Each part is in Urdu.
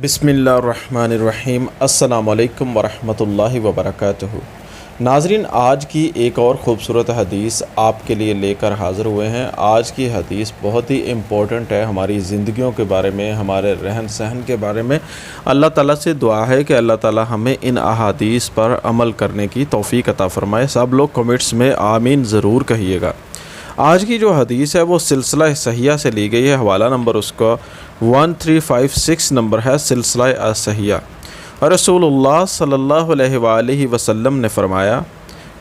بسم اللہ الرحمن الرحیم۔ السلام علیکم ورحمۃ اللہ وبرکاتہ۔ ناظرین، آج کی ایک اور خوبصورت حدیث آپ کے لیے لے کر حاضر ہوئے ہیں۔ آج کی حدیث بہت ہی امپورٹنٹ ہے ہماری زندگیوں کے بارے میں، ہمارے رہن سہن کے بارے میں۔ اللہ تعالیٰ سے دعا ہے کہ اللہ تعالیٰ ہمیں ان احادیث پر عمل کرنے کی توفیق عطا فرمائے۔ سب لوگ کمنٹس میں آمین ضرور کہیے گا۔ آج کی جو حدیث ہے وہ سلسلہ صحیحہ سے لی گئی ہے۔ حوالہ نمبر اس کا 1356 نمبر ہے، سلسلہ صحیحہ۔ رسول اللہ صلی اللہ علیہ وآلہ وسلم نے فرمایا،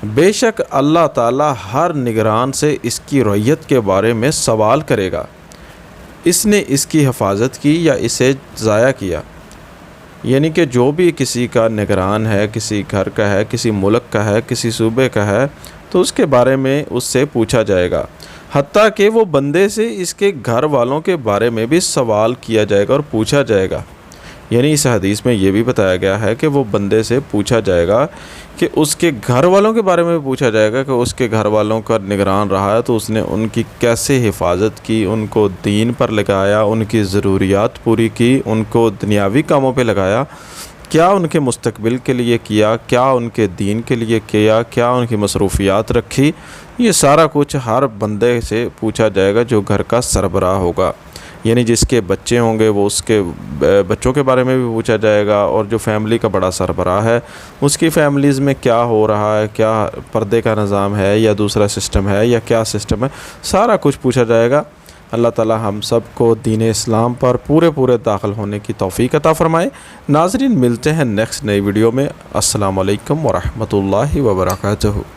بے شک اللہ تعالیٰ ہر نگران سے اس کی رعیت کے بارے میں سوال کرے گا، اس نے اس کی حفاظت کی یا اسے ضائع کیا۔ یعنی کہ جو بھی کسی کا نگران ہے، کسی گھر کا ہے، کسی ملک کا ہے، کسی صوبے کا ہے، تو اس کے بارے میں اس سے پوچھا جائے گا، حتیٰ کہ وہ بندے سے اس کے گھر والوں کے بارے میں بھی سوال کیا جائے گا اور پوچھا جائے گا۔ یعنی اس حدیث میں یہ بھی بتایا گیا ہے کہ وہ بندے سے پوچھا جائے گا کہ اس کے گھر والوں کے بارے میں پوچھا جائے گا کہ اس کے گھر والوں کا نگران رہا ہے تو اس نے ان کی کیسے حفاظت کی، ان کو دین پر لگایا، ان کی ضروریات پوری کی، ان کو دنیاوی کاموں پہ لگایا، کیا ان کے مستقبل کے لیے کیا، کیا ان کے دین کے لیے کیا، کیا ان کی مصروفیات رکھی۔ یہ سارا کچھ ہر بندے سے پوچھا جائے گا جو گھر کا سربراہ ہوگا۔ یعنی جس کے بچے ہوں گے وہ اس کے بچوں کے بارے میں بھی پوچھا جائے گا، اور جو فیملی کا بڑا سربراہ ہے اس کی فیملیز میں کیا ہو رہا ہے، کیا پردے کا نظام ہے یا دوسرا سسٹم ہے یا کیا سسٹم ہے، سارا کچھ پوچھا جائے گا۔ اللہ تعالیٰ ہم سب کو دین اسلام پر پورے داخل ہونے کی توفیق عطا فرمائے۔ ناظرین، ملتے ہیں نیکسٹ نئی ویڈیو میں۔ السلام علیکم ورحمۃ اللہ وبرکاتہ۔